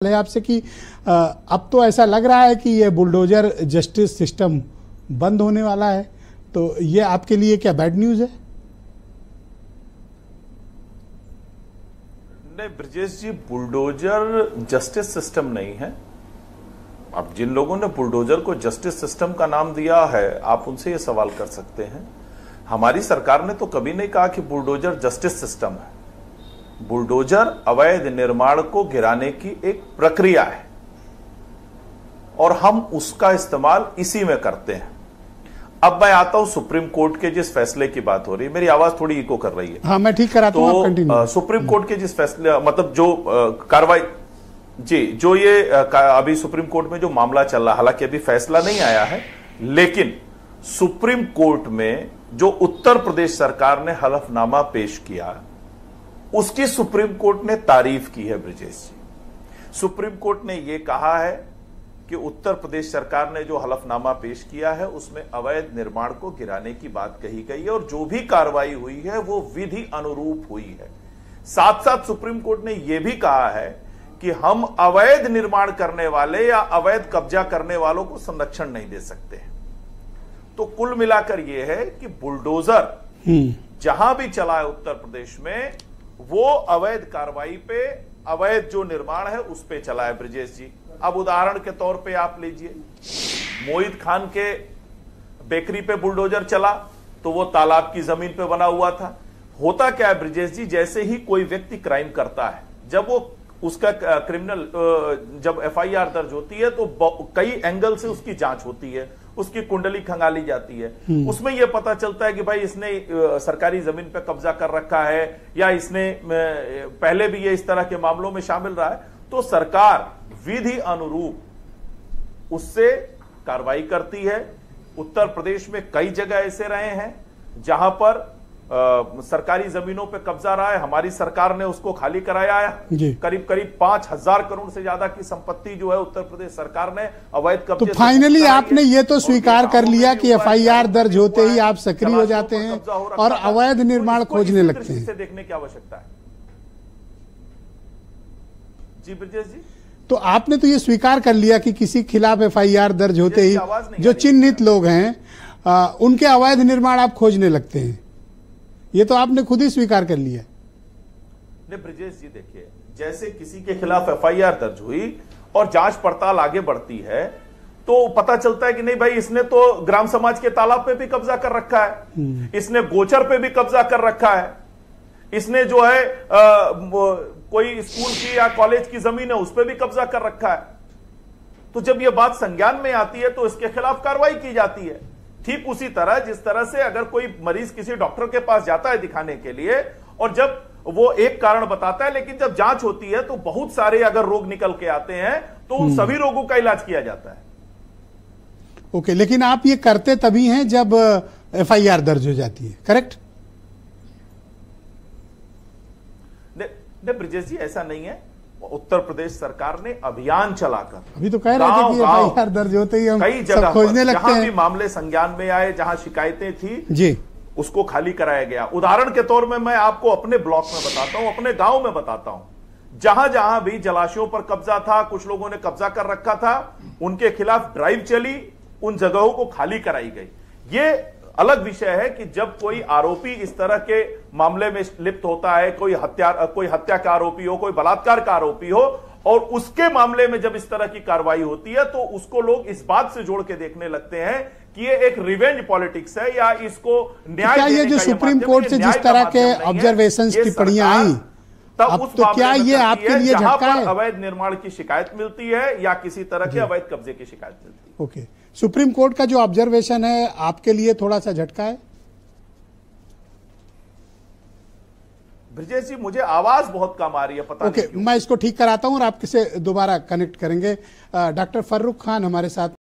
है आपसे कि अब तो ऐसा लग रहा है कि ये बुलडोजर जस्टिस सिस्टम बंद होने वाला है, तो ये आपके लिए क्या बैड न्यूज है? नहीं ब्रजेश जी, बुलडोजर जस्टिस सिस्टम नहीं है। अब जिन लोगों ने बुलडोजर को जस्टिस सिस्टम का नाम दिया है, आप उनसे ये सवाल कर सकते हैं। हमारी सरकार ने तो कभी नहीं कहा कि बुलडोजर जस्टिस सिस्टम है। बुलडोजर अवैध निर्माण को गिराने की एक प्रक्रिया है और हम उसका इस्तेमाल इसी में करते हैं। अब मैं आता हूं सुप्रीम कोर्ट के जिस फैसले की बात हो रही है, मेरी आवाज थोड़ी इको कर रही है। हाँ, मैं ठीक कराता हूं, आप कंटिन्यू। सुप्रीम कोर्ट के जिस फैसले, मतलब जो कार्रवाई जी, जो ये अभी सुप्रीम कोर्ट में जो मामला चल रहा, हालांकि अभी फैसला नहीं आया है, लेकिन सुप्रीम कोर्ट में जो उत्तर प्रदेश सरकार ने हलफनामा पेश किया, उसकी सुप्रीम कोर्ट ने तारीफ की है ब्रजेश जी। सुप्रीम कोर्ट ने यह कहा है कि उत्तर प्रदेश सरकार ने जो हलफनामा पेश किया है उसमें अवैध निर्माण को गिराने की बात कही गई है और जो भी कार्रवाई हुई है वो विधि अनुरूप हुई है। साथ साथ सुप्रीम कोर्ट ने यह भी कहा है कि हम अवैध निर्माण करने वाले या अवैध कब्जा करने वालों को संरक्षण नहीं दे सकते। तो कुल मिलाकर यह है कि बुलडोजर जहां भी चला है उत्तर प्रदेश में, वो अवैध कार्रवाई पे, अवैध जो निर्माण है उस पे चला है ब्रजेश जी। अब उदाहरण के तौर पे आप लीजिए, मोहित खान के बेकरी पे बुलडोजर चला तो वो तालाब की जमीन पे बना हुआ था। होता क्या है ब्रजेश जी, जैसे ही कोई व्यक्ति क्राइम करता है, जब वो उसका क्रिमिनल जब एफआईआर दर्ज होती है तो कई एंगल से उसकी जांच होती है, उसकी कुंडली खंगाली जाती है। उसमें यह पता चलता है कि भाई इसने सरकारी जमीन पे कब्जा कर रखा है या इसने पहले भी ये इस तरह के मामलों में शामिल रहा है। तो सरकार विधि अनुरूप उससे कार्रवाई करती है। उत्तर प्रदेश में कई जगह ऐसे रहे हैं जहां पर सरकारी जमीनों पे कब्जा रहा है, हमारी सरकार ने उसको खाली कराया है। करीब करीब 5,000 करोड़ से ज्यादा की संपत्ति जो है उत्तर प्रदेश सरकार ने अवैध कब्जे। तो फाइनली आपने ये तो स्वीकार कर लिया कि एफआईआर दर्ज होते ही आप सक्रिय हो जाते हैं और अवैध निर्माण खोजने लगते हैं। देखने की आवश्यकता है जी ब्रजेश जी। तो आपने तो ये स्वीकार कर लिया कि किसी खिलाफ एफआईआर दर्ज होते ही जो चिन्हित लोग हैं उनके अवैध निर्माण आप खोजने लगते हैं। ये तो आपने खुद ही स्वीकार कर लिया। नहीं ब्रजेश जी, देखिए, जैसे किसी के खिलाफ एफआईआर दर्ज हुई और जांच पड़ताल आगे बढ़ती है तो पता चलता है कि नहीं भाई, इसने तो ग्राम समाज के तालाब पे भी कब्जा कर रखा है, इसने गोचर पे भी कब्जा कर रखा है, इसने जो है कोई स्कूल की या कॉलेज की जमीन है उस पर भी कब्जा कर रखा है। तो जब यह बात संज्ञान में आती है तो इसके खिलाफ कार्रवाई की जाती है। ठीक उसी तरह जिस तरह से अगर कोई मरीज किसी डॉक्टर के पास जाता है दिखाने के लिए और जब वो एक कारण बताता है, लेकिन जब जांच होती है तो बहुत सारे अगर रोग निकल के आते हैं तो उन सभी रोगों का इलाज किया जाता है। ओके, लेकिन आप ये करते तभी हैं जब एफआईआर दर्ज हो जाती है, करेक्ट? नहीं ब्रजेश जी, ऐसा नहीं है। उत्तर प्रदेश सरकार ने अभियान चलाकर, अभी तो कह रहे थे कि एफआईआर दर्ज होते ही हम कई जगह खोजने लगते हैं, जहां भी मामले संज्ञान में आए, जहां शिकायतें थी जी, उसको खाली कराया गया। उदाहरण के तौर में मैं आपको अपने ब्लॉक में बताता हूं, अपने गांव में बताता हूं, जहां जहां भी जलाशयों पर कब्जा था, कुछ लोगों ने कब्जा कर रखा था, उनके खिलाफ ड्राइव चली, उन जगहों को खाली कराई गई। ये अलग विषय है कि जब कोई आरोपी इस तरह के मामले में लिप्त होता है, कोई हत्या का आरोपी हो, कोई बलात्कार का आरोपी हो, और उसके मामले में जब इस तरह की कार्रवाई होती है तो उसको लोग इस बात से जोड़ के देखने लगते हैं कि ये एक रिवेंज पॉलिटिक्स है या इसको न्याय देने का ये जो सुप्रीम कोर्ट से जिस तरह के ऑब्जर्वेशंस टिप्पणियां आई, अब तो क्या ये आपके लिए झटका है? अवैध निर्माण की शिकायत मिलती है या किसी तरह के अवैध कब्जे की शिकायत मिलती है। ओके, सुप्रीम कोर्ट का जो ऑब्जर्वेशन है आपके लिए थोड़ा सा झटका है? ब्रजेश जी, मुझे आवाज बहुत कम आ रही है, पता नहीं क्यों। मैं इसको ठीक कराता हूं और आपसे दोबारा कनेक्ट करेंगे। डॉक्टर फर्रुख खान हमारे साथ